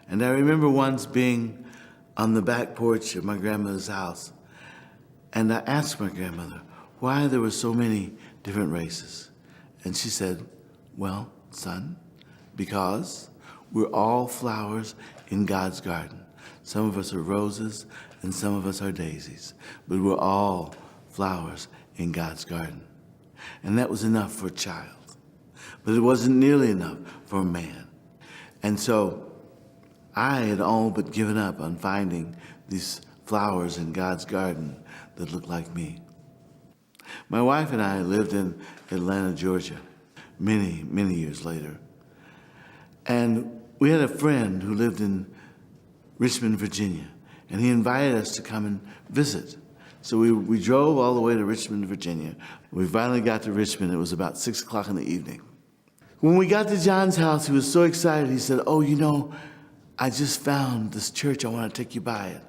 And I remember once being on the back porch of my grandmother's house, and I asked my grandmother why there were so many different races. And she said, well, son, because we're all flowers in God's garden. Some of us are roses and some of us are daisies, but we're all flowers in God's garden. And that was enough for a child, but it wasn't nearly enough for a man. And so I had all but given up on finding these flowers in God's garden that looked like me. My wife and I lived in Atlanta, Georgia, many, many years later. And we had a friend who lived in Richmond, Virginia, and he invited us to come and visit. So we drove all the way to Richmond, Virginia. We finally got to Richmond. It was about 6 o'clock in the evening. When we got to John's house, he was so excited. He said, oh, you know, I just found this church. I want to take you by it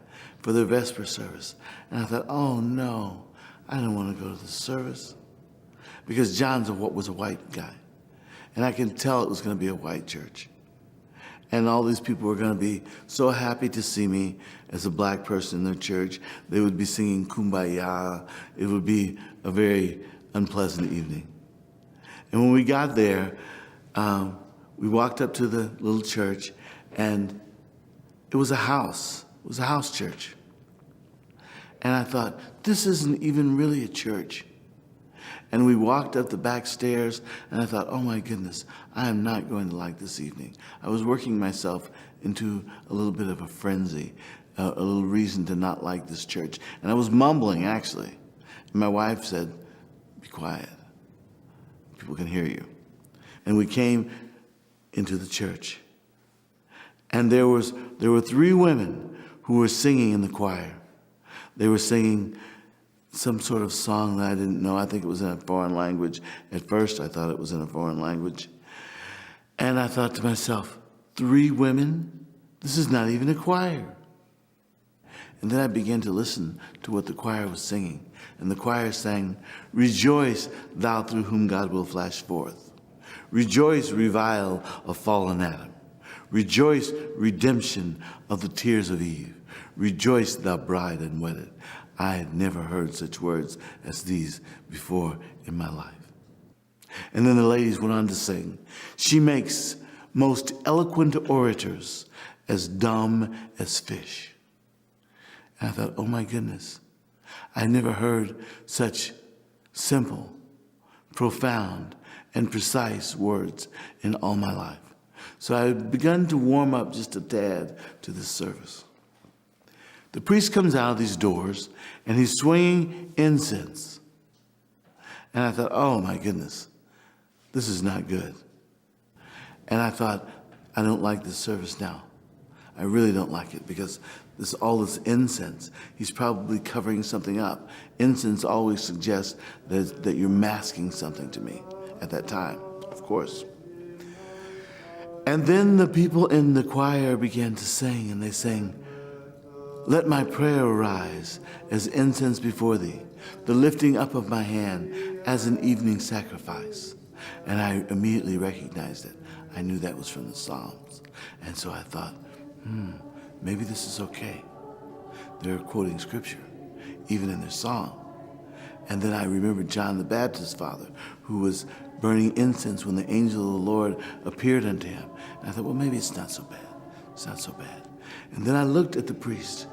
for their Vesper service. And I thought, oh, no, I don't want to go to the service. Because John's was a white guy. And I can tell it was going to be a white church. And all these people were going to be so happy to see me as a black person in their church. They would be singing Kumbaya. It would be a very unpleasant evening. And when we got there, we walked up to the little church, and it was a house. It was a house church. And I thought, this isn't even really a church. And we walked up the back stairs, and I thought, oh my goodness, I am not going to like this evening. I was working myself into a little bit of a frenzy, a little reason to not like this church. And I was mumbling, actually. And my wife said, be quiet. People can hear you. And we came into the church. And there were 3 women who were singing in the choir. They were singing some sort of song that I didn't know. I think it was in a foreign language. At first, I thought it was in a foreign language. And I thought to myself, 3 women? This is not even a choir. And then I began to listen to what the choir was singing. And the choir sang, rejoice, thou through whom God will flash forth. Rejoice, revile of fallen Adam. Rejoice, redemption of the tears of Eve. Rejoice, thou bride unwedded. I had never heard such words as these before in my life. And then the ladies went on to sing, she makes most eloquent orators as dumb as fish. And I thought, oh my goodness, I never heard such simple, profound, and precise words in all my life. So I had begun to warm up just a tad to this service. The priest comes out of these doors, and he's swinging incense. And I thought, oh my goodness, this is not good. And I thought, I don't like this service now. I really don't like it, because all this incense, he's probably covering something up. Incense always suggests that you're masking something to me at that time, of course. And then the people in the choir began to sing, and they sang, let my prayer arise as incense before thee, the lifting up of my hand as an evening sacrifice. And I immediately recognized it. I knew that was from the Psalms. And so I thought, maybe this is okay. They're quoting scripture, even in their song. And then I remembered John the Baptist's father, who was burning incense when the angel of the Lord appeared unto him. And I thought, well, maybe it's not so bad. It's not so bad. And then I looked at the priest,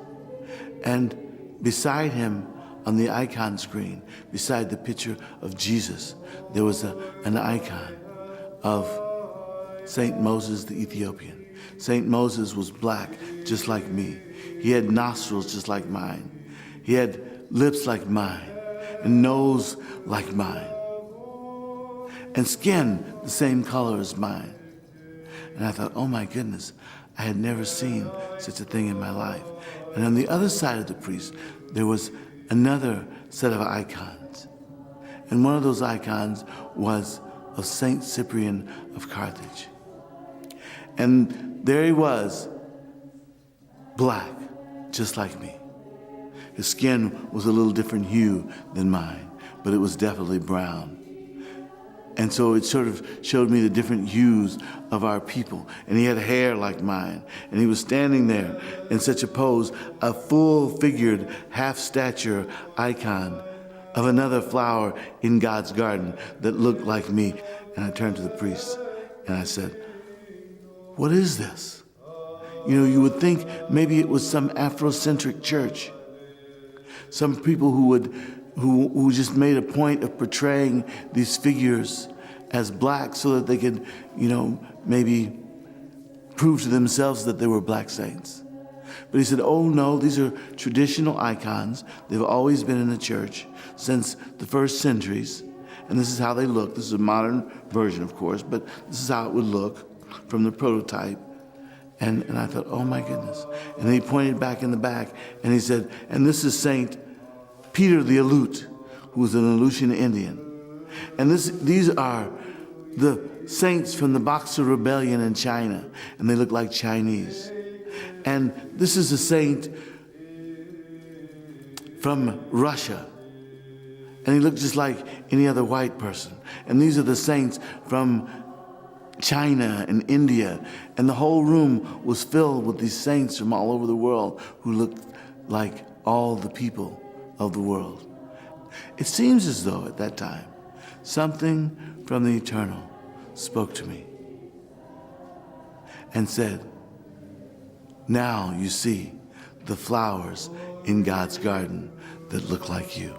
and beside him on the icon screen, beside the picture of Jesus, there was an icon of St. Moses the Ethiopian. St. Moses was black, just like me. He had nostrils just like mine. He had lips like mine, and nose like mine, and skin the same color as mine. And I thought, oh my goodness, I had never seen such a thing in my life. And on the other side of the priest, there was another set of icons. And one of those icons was of Saint Cyprian of Carthage. And there he was, black, just like me. His skin was a little different hue than mine, but it was definitely brown. And so it sort of showed me the different hues of our people. And he had hair like mine. And he was standing there in such a pose, a full-figured, half-stature icon of another flower in God's garden that looked like me. And I turned to the priest and I said, "What is this?" You know, you would think maybe it was some Afrocentric church. Some people who just made a point of portraying these figures as black so that they could, you know, maybe prove to themselves that they were black saints. But he said, "Oh no, these are traditional icons. They've always been in the church since the first centuries. And this is how they look." This is a modern version, of course, but this is how it would look from the prototype. And I thought, oh my goodness. And then he pointed back in the back and he said, "And this is Saint Peter the Aleut, who was an Aleutian Indian. And these are the saints from the Boxer Rebellion in China, and they look like Chinese. And this is a saint from Russia, and he looked just like any other white person. And these are the saints from China and India." And the whole room was filled with these saints from all over the world who looked like all the people of the world. It seems as though at that time, something from the eternal spoke to me and said, "Now you see the flowers in God's garden that look like you."